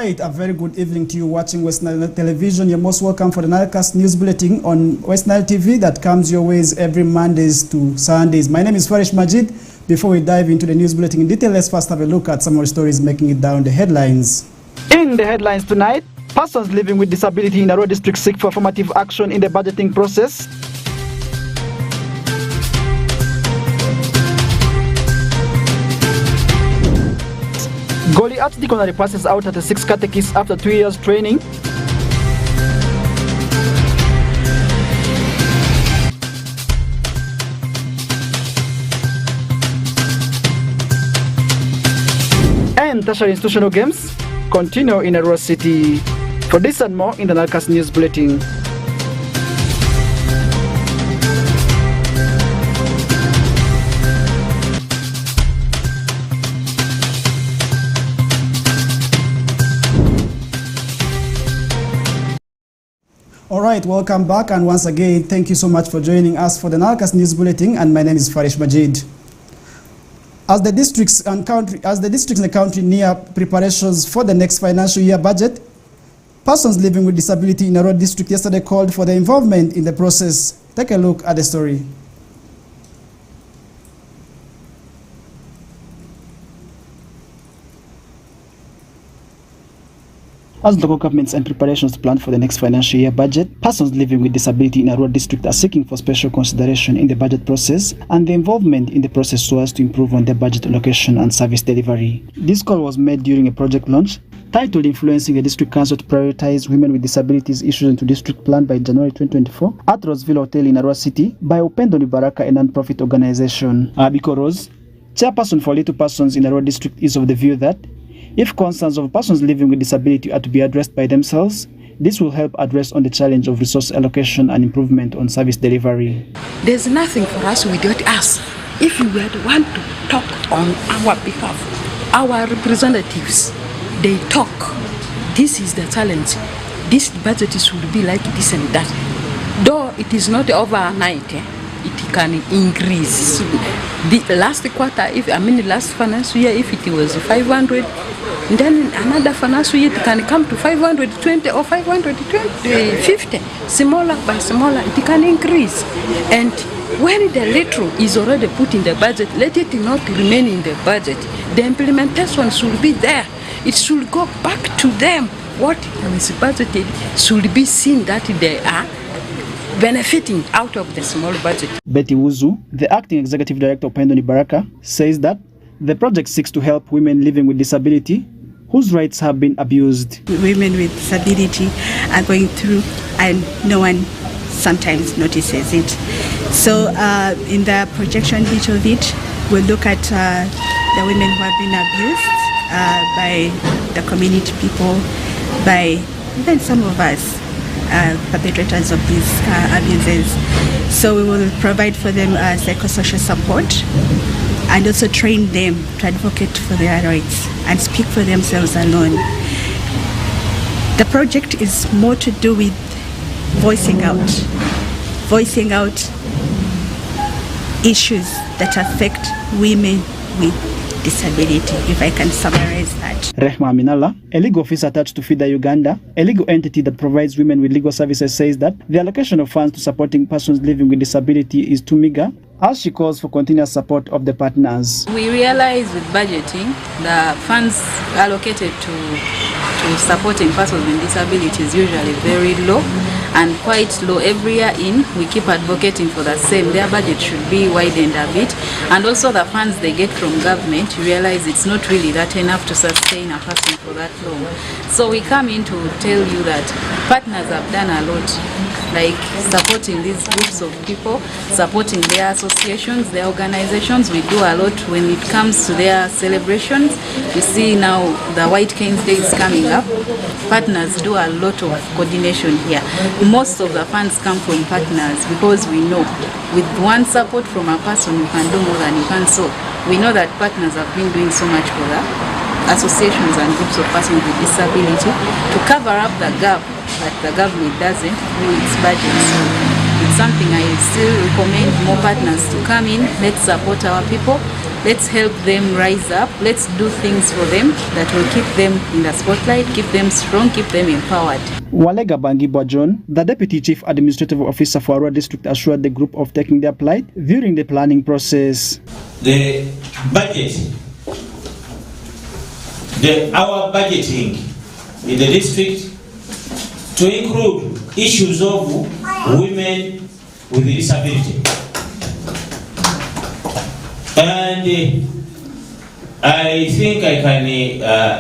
right, a very good evening to you watching Westnile Television. You're most welcome for the NILE CAST News Bulletin on Westnile TV that comes your ways every Mondays to Sundays. My name is Farish Majid. Before we dive into the news bulletin in detail, let's first have a look at some of the stories making it down the headlines. In the headlines tonight, persons living with disability in Arua district seek for affirmative action in the budgeting process. Goliath Deaconry passes out at the 6 catechists after 2 years training. And tertiary institutional games continue in Arua City. For this and more in the NILE CAST News Bulletin. All right, welcome back, and once again, thank you so much for joining us for the NILE CAST News Bulletin, and my name is Farish Majid. As the districts in the country near preparations for the next financial year budget, persons living with disability in Arua district yesterday called for their involvement in the process. Take a look at the story. As local governments and preparations plan for the next financial year budget, persons living with disability in Arua district are seeking for special consideration in the budget process and the involvement in the process so as to improve on their budget allocation and service delivery. This call was made during a project launch titled Influencing the District Council to Prioritize Women with Disabilities issued into district plan by January 2024 at Roseville Hotel in Arua City by Upendo ni Baraka, a non-profit organization. Abiko Rose, chairperson for little persons in Arua district, is of the view that if concerns of persons living with disability are to be addressed by themselves, this will help address on the challenge of resource allocation and improvement on service delivery. There's nothing for us without us. If we were the one to talk on our behalf, our representatives, they talk. This is the challenge. This budget should be like this and that. Though it is not overnight, it can increase. The last quarter, last financial year, if it was 500, then another financial year it can come to 520 or 550. Smaller by smaller, it can increase. And when the little is already put in the budget, let it not remain in the budget. The implementation should be there. It should go back to them. What is budgeted should be seen that they are benefiting out of the small budget. Betty Wuzu, the acting executive director of Upendo ni Baraka, says that the project seeks to help women living with disability whose rights have been abused. Women with disability are going through and no one sometimes notices it. So in the projection bit of it, we'll look at the women who have been abused by the community people, by even some of us, perpetrators of these abuses. So we will provide for them psychosocial support and also train them to advocate for their rights and speak for themselves alone. The project is more to do with voicing out issues that affect women with disability, if I can summarize that. Rehma Minala, a legal officer attached to FIDA Uganda, a legal entity that provides women with legal services, says that the allocation of funds to supporting persons living with disability is too meager, as she calls for continuous support of the partners. We realize with budgeting, the funds allocated to supporting persons with disability is usually very low and quite low. Every year we keep advocating for the same. Their budget should be widened a bit, and also the funds they get from government, you realize it's not really that enough to sustain a person for that long. So we come in to tell you that partners have done a lot, like supporting these groups of people, supporting their associations, their organizations. We do a lot when it comes to their celebrations. You see now the White Canes Day is coming up. Partners do a lot of coordination here. Most of the funds come from partners because we know with one support from a person you can do more than you can. So we know that partners have been doing so much for the associations and groups of persons with disability to cover up the gap that the government doesn't through its budget. So it's something I still recommend more partners to come in. Let's support our people. Let's help them rise up. Let's do things for them that will keep them in the spotlight, keep them strong, keep them empowered. Walega Bangibwa John, the Deputy Chief Administrative Officer for Arua District, assured the group of taking their plight during the planning process. The budget, our budgeting in the district to include issues of women with disability. And I think I can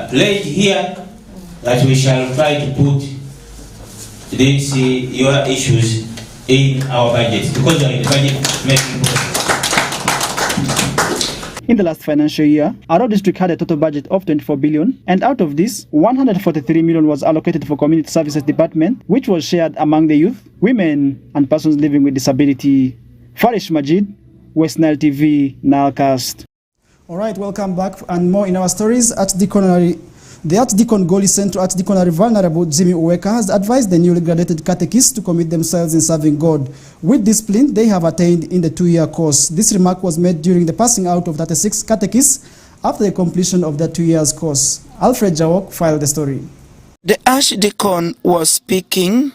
pledge here that we shall try to put these your issues in our budget, because we are in the budget making process. In the last financial year, Arua District had a total budget of 24 billion, and out of this, 143 million was allocated for Community Services Department, which was shared among the youth, women, and persons living with disability. Farish Majid, Westnile TV, NILE CAST. All right, welcome back, and more in our stories. The Archdeacon Goli Central Archdeaconry Venerable Jimmy Uweka has advised the newly graduated catechists to commit themselves in serving God with discipline they have attained in the 2-year course. This remark was made during the passing out of 36 catechists after the completion of the 2 years course. Alfred Jawok filed the story. The Archdeacon was speaking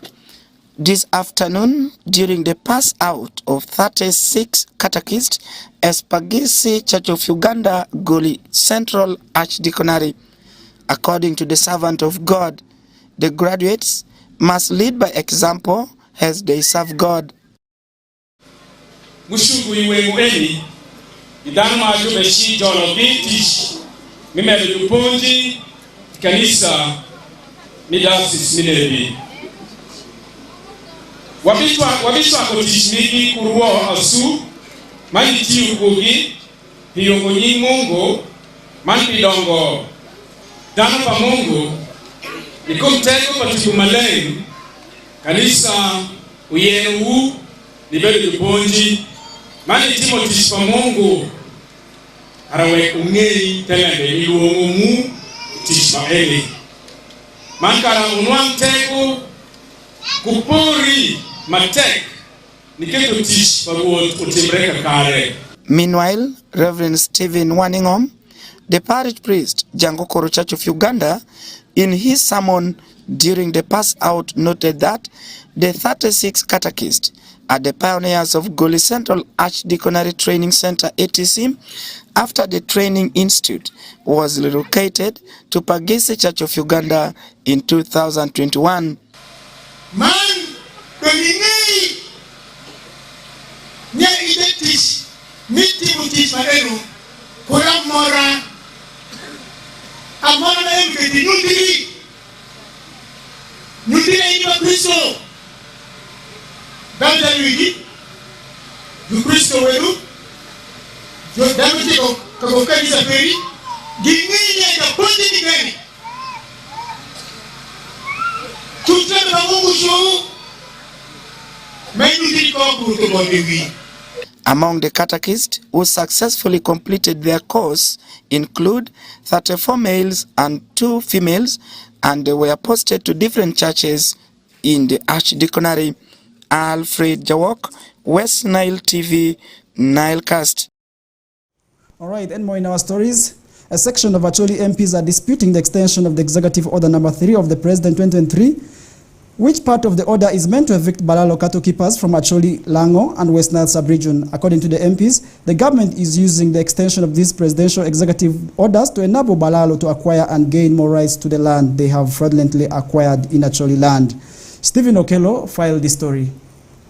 this afternoon during the pass out of 36 catechists as Pagisi Church of Uganda Goli Central Archdeaconry. According to the servant of God, the graduates must lead by example as they serve God. Wabishwa kotishmiki kuruo asu maniti ukogi hiyongo nyimungo manpidongo dano pa Mungu nikumtego patikumalei kanisa uyenu nibeli duponji maniti motish pa Mungu arawe ungei telembe iluomu tish pa eli mankara unwa mtego kupuri matek niketo tish pa utimreka kare. Meanwhile, Reverend Stephen Waningom, the parish priest, Jangokoro Church of Uganda, in his sermon during the pass out noted that the 36 catechists are the pioneers of Goli Central Archdeaconry Training Center ATC after the training institute was relocated to Pagisi Church of Uganda in 2021. Man, dominei nya idetish miti mutish maenu kura mora amora na emketi nutiri ito Kristo danda yugi yu Kristo welu yo damuti ko kanisa peri gingine ya ponde digani tutana na Mungu show menutiri ko kuto bondewi. Among the catechists who successfully completed their course include 34 males and 2 females, and they were posted to different churches in the Archdeaconry. Alfred Jawok, Westnile TV, NILE CAST. All right, and more in our stories. A section of Acholi MPs are disputing the extension of the Executive Order number 3 of the President 2023, which part of the order is meant to evict Balalo cattle keepers from Acholi, Lango, and Westnile sub-region. According to the MPs, the government is using the extension of these presidential executive orders to enable Balalo to acquire and gain more rights to the land they have fraudulently acquired in Acholi land. Stephen Okello filed this story.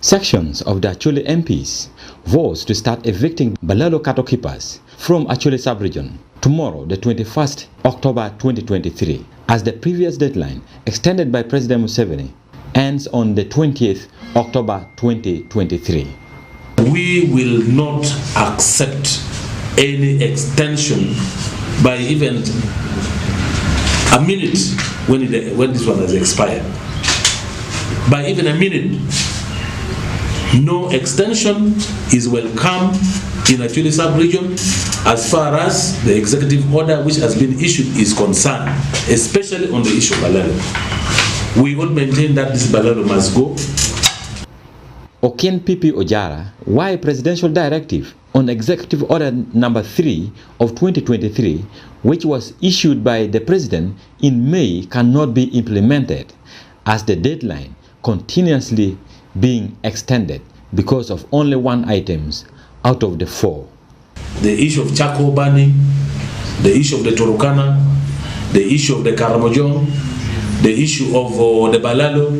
Sections of the Acholi MPs vote to start evicting Balalo cattle keepers from Acholi sub-region tomorrow, the 21st October 2023, as the previous deadline extended by President Museveni ends on the 20th October 2023. We will not accept any extension by even a minute when this one has expired. By even a minute, no extension is welcome in Acholi sub-region as far as the executive order which has been issued is concerned, especially on the issue of Balalo. We will maintain that this Balalo must go. Oken Pipi Ojara, why presidential directive on Executive Order number 3 of 2023, which was issued by the President in May, cannot be implemented as the deadline continuously being extended because of only one item out of the 4. The issue of charcoal burning, the issue of the Turkana, the issue of the Karamojong, the issue of the Balalo,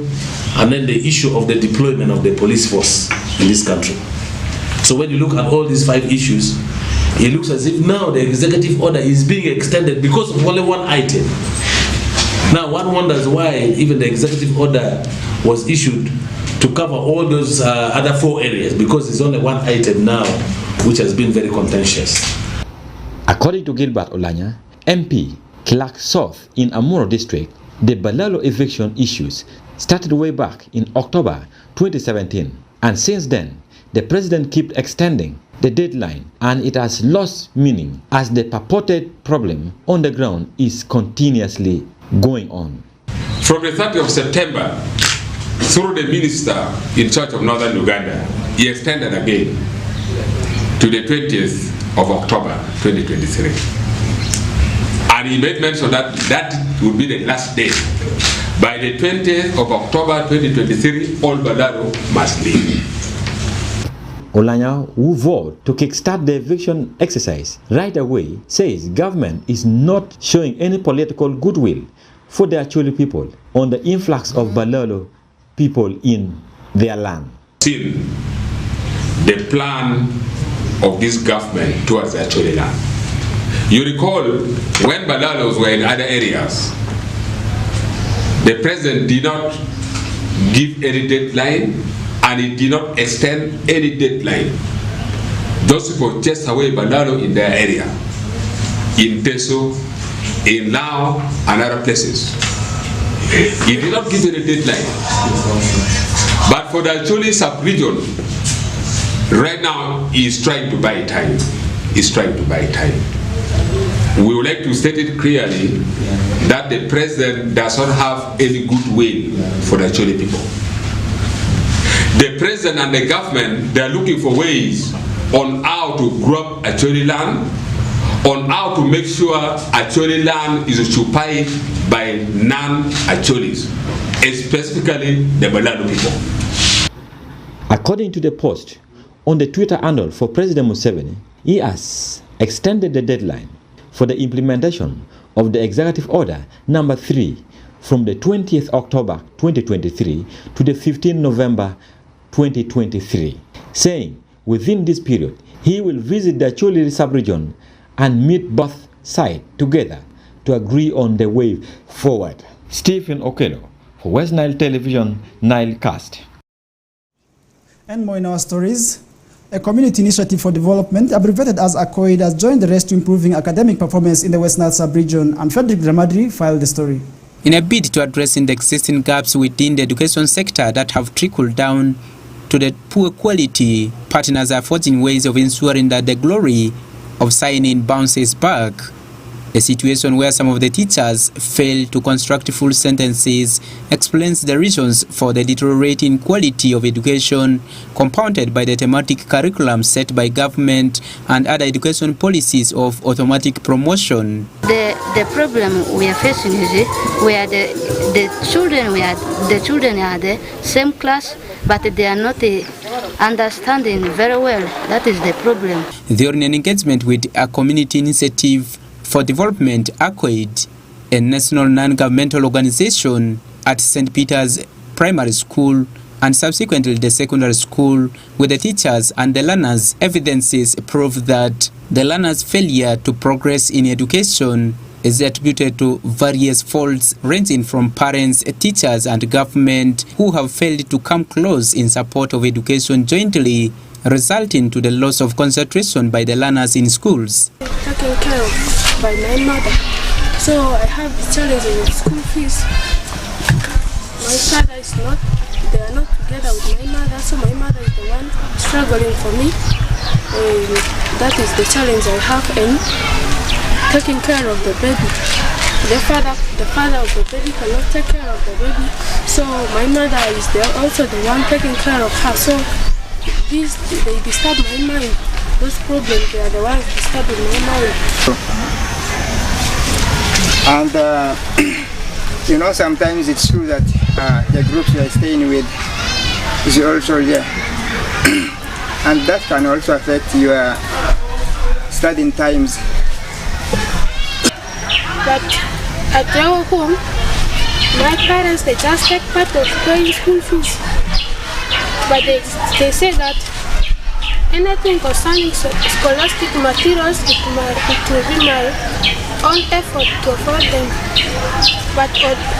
and then the issue of the deployment of the police force in this country. So when you look at all these 5 issues, it looks as if now the executive order is being extended because of only one item. Now one wonders why even the executive order was issued to cover all those other 4 areas, because there's only one item now which has been very contentious. According to Gilbert Olanya, MP, Clark South in Amuro district, the Balalo eviction issues started way back in October 2017, and since then the President kept extending the deadline, and it has lost meaning as the purported problem on the ground is continuously going on. From the 30th of September, through the minister in charge of Northern Uganda, he extended again to the 20th of October 2023. And he made mention that that would be the last day. By the 20th of October 2023, all Balalo must leave. Olanya, who vowed to kickstart the eviction exercise right away, says government is not showing any political goodwill for the Acholi people on the influx of Balalo people in their land. Seen the plan of this government towards the Acholi land. You recall when Balalos were in other areas, the president did not give any deadline, and he did not extend any deadline. Those people chased away Balalo in their area, in Teso, in Lao, and other places. He did not give any deadline. But for the Acholi sub-region, right now he is trying to buy time. He's trying to buy time. We would like to state it clearly that the president does not have any goodwill for the Acholi people. The president and the government, they are looking for ways on how to grab Acholi land, on how to make sure Acholi land is occupied by non-Acholis, specifically the Balalo people. According to the post on the Twitter handle for President Museveni, he has extended the deadline for the implementation of the Executive Order number 3 from the 20th October 2023 to the 15th November 2023, saying within this period he will visit the Acholi sub-region and meet both sides together to agree on the way forward. Stephen Okello for Westnile Television, NILE CAST. And more in our stories. A community initiative for development, abbreviated as ACOID, has joined the race to improving academic performance in the Westnile sub-region, and Frederick Dramadri filed the story. In a bid to address the existing gaps within the education sector that have trickled down to the poor quality, partners are forging ways of ensuring that the glory of signing bounces back. A situation where some of the teachers fail to construct full sentences explains the reasons for the deteriorating quality of education, compounded by the thematic curriculum set by government and other education policies of automatic promotion. The problem we are facing is where the children are the same class, but they are not understanding very well. That is the problem. During an engagement with a community initiative for development, ACOID, a national non-governmental organization, at St. Peter's Primary School and subsequently the secondary school, with the teachers and the learners, evidences prove that the learners' failure to progress in education is attributed to various faults ranging from parents, teachers and government who have failed to come close in support of education jointly, resulting to the loss of concentration by the learners in schools. Taken care of by my mother, so I have challenges with school fees. My father is not, they are not together with my mother, so my mother is the one struggling for me. That is the challenge I have, and taking care of the baby. The father of the baby cannot take care of the baby, so my mother is also the one taking care of her. So they disturb my mind. those problems, they are the ones disturbing my mind. And you know, sometimes it's true that the groups you are staying with is also there. And that can also affect your studying times. But at our home, my parents, they just take part of paying school fees. But they say that anything concerning scholastic materials, it will be my own effort to afford them. But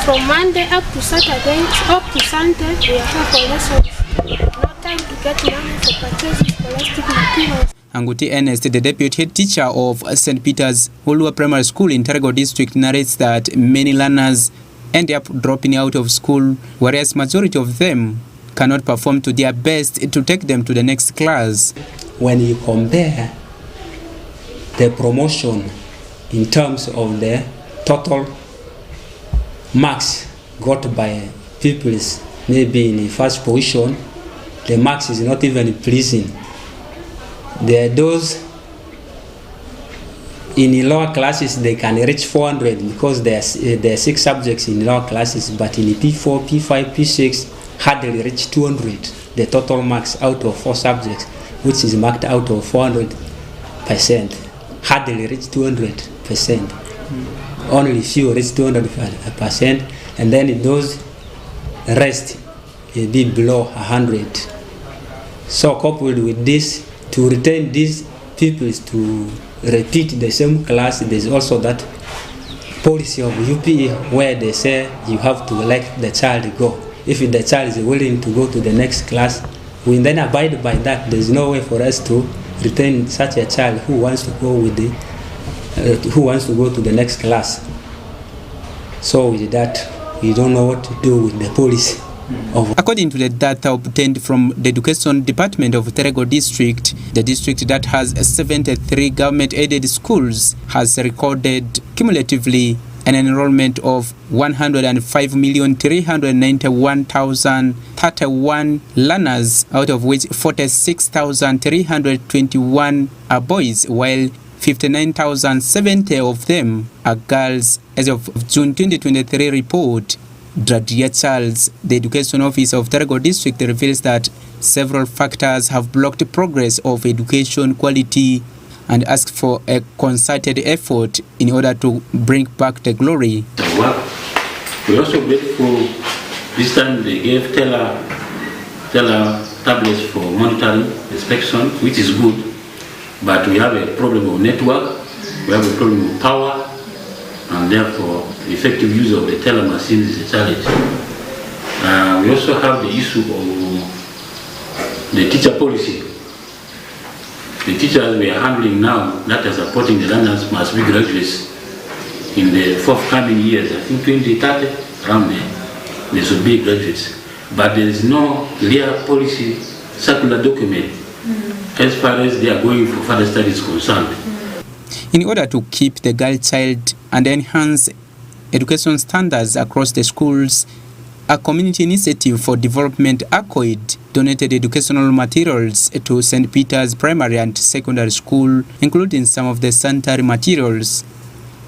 from Monday up to Saturday, up to Sunday, we are here for lessons. No time to get money for purchasing scholastic materials. Anguti Ernest, the deputy head teacher of St. Peter's Hulua Primary School in Terego District, narrates that many learners end up dropping out of school, whereas majority of them cannot perform to their best to take them to the next class. When you compare the promotion in terms of the total marks got by pupils, maybe in the first position, the marks is not even pleasing. There are those in lower classes, they can reach 400 because there are 6 subjects in lower classes, but in P4, P5, P6, hardly reach 200, the total marks out of 4 subjects, which is marked out of 400%, hardly reach 200%. Only few reach 200%, and then those rest will be below 100. So coupled with this, to retain these pupils to repeat the same class, there's also that policy of UP where they say you have to let the child go. If the child is willing to go to the next class, we then abide by that. There's no way for us to retain such a child who wants to go with the who wants to go to the next class. So with that, we don't know what to do with the policy. According to the data obtained from the Education Department of Terego District, the district that has 73 government-aided schools has recorded cumulatively an enrollment of 105,391,031 learners, out of which 46,321 are boys, while 59,070 of them are girls. As of June 2023 report, Dradia Charles, the Education Office of Terego District, reveals that several factors have blocked progress of education quality and asked for a concerted effort in order to bring back the glory. We're also grateful this time they gave teller tablets for monitoring inspection, which is good, but we have a problem of network, we have a problem of power, and therefore the effective use of the teller machines is a challenge. We also have the issue of the teacher policy. The teachers we are handling now that are supporting the learners must be graduates in the forthcoming years. I think 2030, around there, they should be graduates. But there is no clear policy circular document as far as they are going for further studies concerned. In order to keep the girl child and enhance education standards across the schools, a community initiative for development, ACOID, donated educational materials to St. Peter's Primary and Secondary School, including some of the sanitary materials.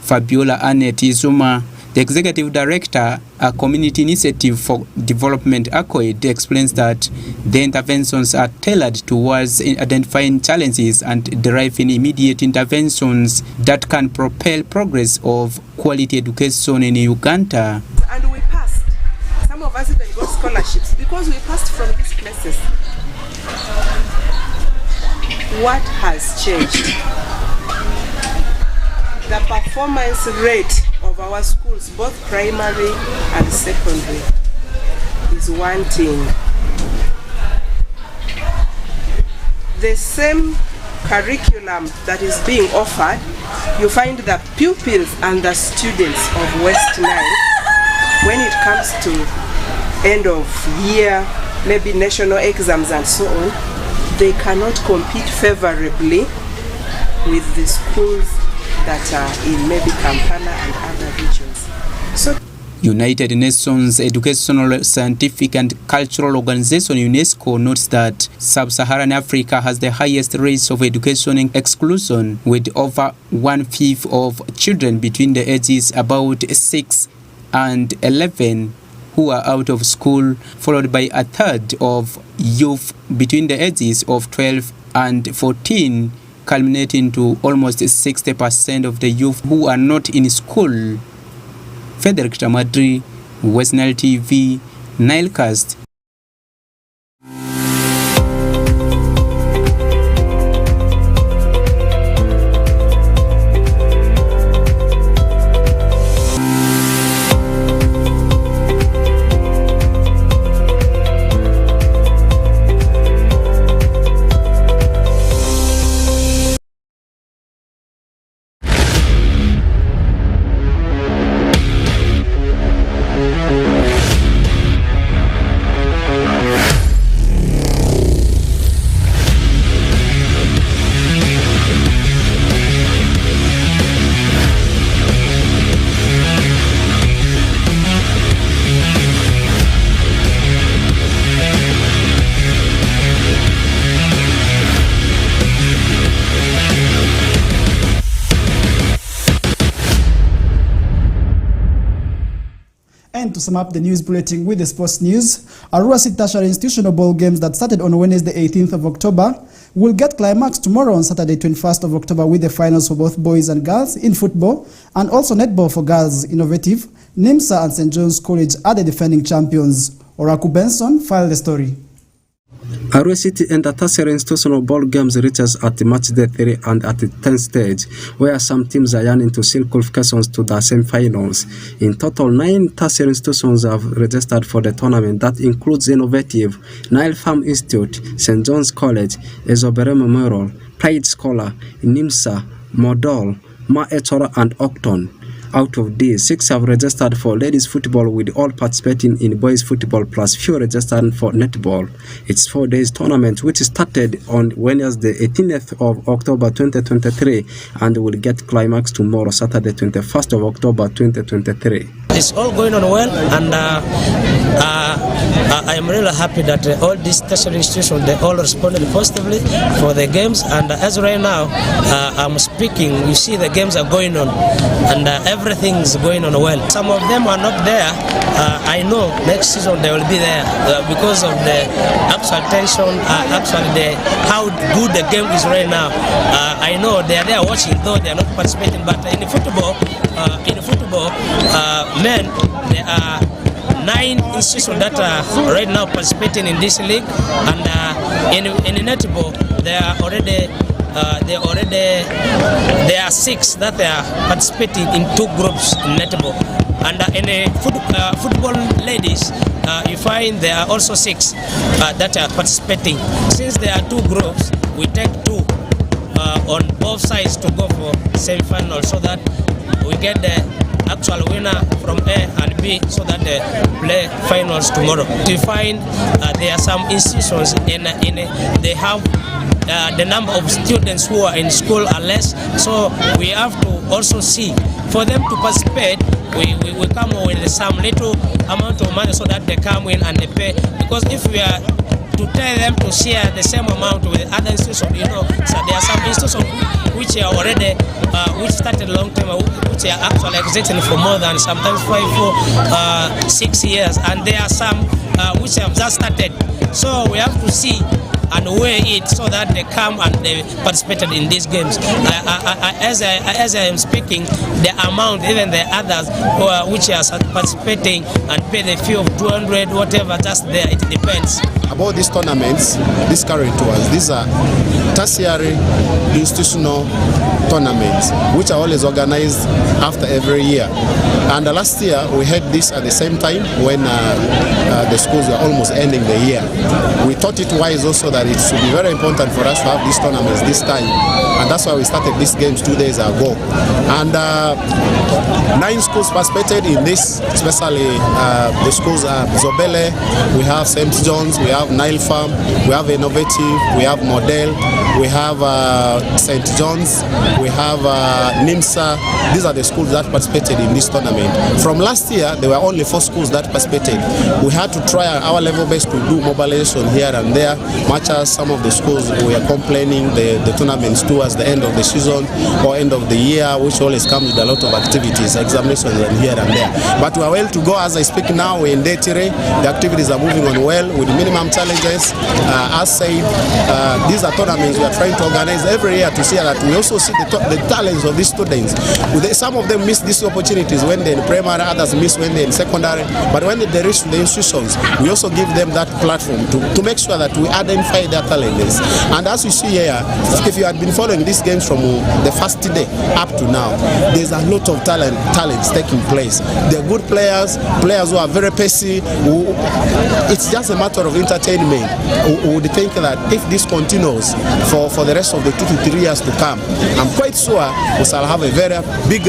Fabiola Annette Izuma, the Executive Director, a community initiative for development, ACOID, explains that the interventions are tailored towards identifying challenges and deriving immediate interventions that can propel progress of quality education in Uganda. And we passed. Some of us even got scholarships because we passed from these places. What has changed? The performance rate of our schools, both primary and secondary, is wanting. The same curriculum that is being offered, you find the pupils and the students of Westnile, when it comes to end of year, maybe national exams and so on, they cannot compete favorably with the schools that are in maybe Kampala and other regions. So United Nations Educational, Scientific and Cultural Organization UNESCO notes that Sub-Saharan Africa has the highest rates of education exclusion, with over 1/5 of children between the ages about 6 and 11 who are out of school, followed by a third of youth between the ages of 12 and 14, culminating to almost 60% of the youth who are not in school. Frederick Tamadri, Westnile TV, NILE CAST. And to sum up the news bulletin with the sports news, Arua City Tertiary Institutional Ball Games that started on Wednesday 18th of October will get climax tomorrow on Saturday 21st of October with the finals for both boys and girls in football and also netball for girls. Innovative, NIMSA and St. John's College are the defending champions. Oraku Benson filed the story. Arua City and the Tertiary Institutional Ball Games reaches at match day 3 and at the 10th stage, where some teams are yearning to seal qualifications to the semi-finals. In total, 9 tertiary institutions have registered for the tournament. That includes Innovative, Nile Farm Institute, St. John's College, Ezobere Memorial, Pride Scholar, NIMSA, Modol, Ma Etora and Octon. Out of these, 6 have registered for ladies football, with all participating in boys football plus few registered for netball. It's 4 days tournament which started on Wednesday 18th of October 2023 and will get climax tomorrow, Saturday 21st of October 2023. It's all going on well, and I am really happy that all these tertiary institutions, they all responded positively for the games. And as right now I'm speaking, you see the games are going on, and everything is going on well. Some of them are not there. I know next season they will be there because of the actual tension, how good the game is right now. I know they are there watching, though they are not participating. But in the football, men, there are 9 institutions that are right now participating in this league, and in netball there are 6 that are participating in 2 groups in netball, and in football ladies you find there are also 6 that are participating. Since there are 2 groups, we take 2 on both sides to go for semi-final, so that we get the actual winner from A and B, so that they play finals tomorrow. We find there are some institutions they have the number of students who are in school are less, so we have to also see for them to participate. We come with some little amount of money so that they come in and they pay, because if we are to tell them to share the same amount with other institutions, so there are some institutions which are already which started a long time ago, which are actually existing for more than sometimes 5 or 6 years, and there are some which have just started. So we have to see and weigh it so that they come and they participated in these games. As I am speaking, the amount, even the others which are participating and pay the fee of 200, whatever, just there, it depends. About these tournaments, these current tours, these are tertiary institutional tournaments which are always organized after every year. And last year we had this at the same time when the schools were almost ending the year. We thought it wise also that it should be very important for us to have these tournaments this time, and that's why we started these games 2 days ago. And 9 schools participated in this, especially the schools Zobele, we have St. John's, we have have Nile Farm, we have Innovative, we have Model, we have St. John's, we have NIMSA. These are the schools that participated in this tournament. From last year, there were only 4 schools that participated. We had to try our level best to do mobilization here and there, much as some of the schools were complaining the tournaments towards the end of the season or end of the year, which always comes with a lot of activities, examinations and here and there. But we are well to go as I speak now. We're in day 3. The activities are moving on well with minimum challenges. As said, these are tournaments we are trying to organize every year to see that we also see the talents of these students. Some of them miss these opportunities when they're in primary, others miss when they're in secondary. But when they reach the institutions, we also give them that platform to make sure that we identify their talents. And as you see here, if you had been following these games from the first day up to now, there's a lot of talents taking place. They're good players who are very pacey. It's just a matter of entertainment. We would think that if this continues for the rest of the 2 to 3 years to come, I'm quite sure we shall have a very big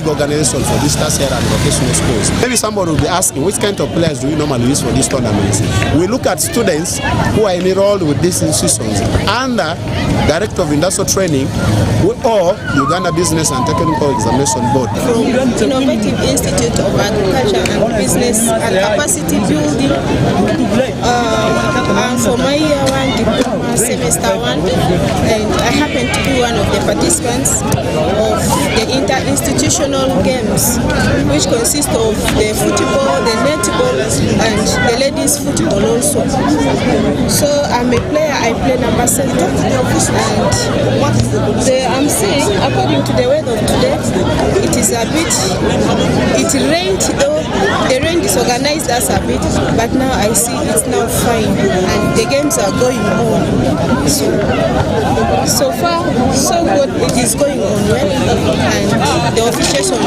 organization for these tertiary and vocational schools. Maybe somebody will be asking, which kind of players do you normally use for these tournaments? We look at students who are enrolled with these institutions under Director of Industrial Training or Uganda Business and Technical Examination Board. From Innovative Institute of Agriculture and Business and Capacity Building, for my year 1 diploma, semester 1, and I happen to be one of the participants of the inter-institutional games, which consist of the football, the netball, and the ladies' football also. So I'm a player, I play number 7, and I'm seeing, according to the weather of today, it is a bit, it rained, though the rain disorganized us a bit, but now I see it's now fine, and the games are going on. So far, so good, it is going on well, and the officiation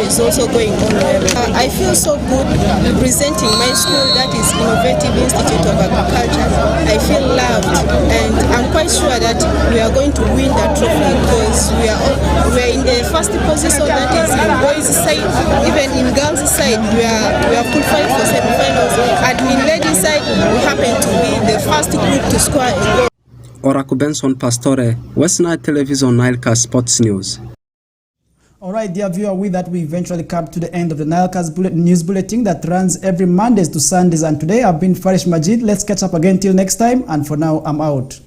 is also going on well. I feel so good representing my school, that is Innovative Institute of Agriculture. I feel loved, and I'm quite sure that we are going to win that trophy because we are in the first position, that is in boys' side. Even in girls' side, we are qualified for semi-finals, and in ladies' side, we happen to be the first group to score a goal. Oraku Benson Pastore, Westnile Television, NILE CAST Sports News. All right, dear viewer, with that, we eventually come to the end of the NILE CAST news bulletin that runs every Mondays to Sundays. And today, I've been Farish Majid. Let's catch up again till next time. And for now, I'm out.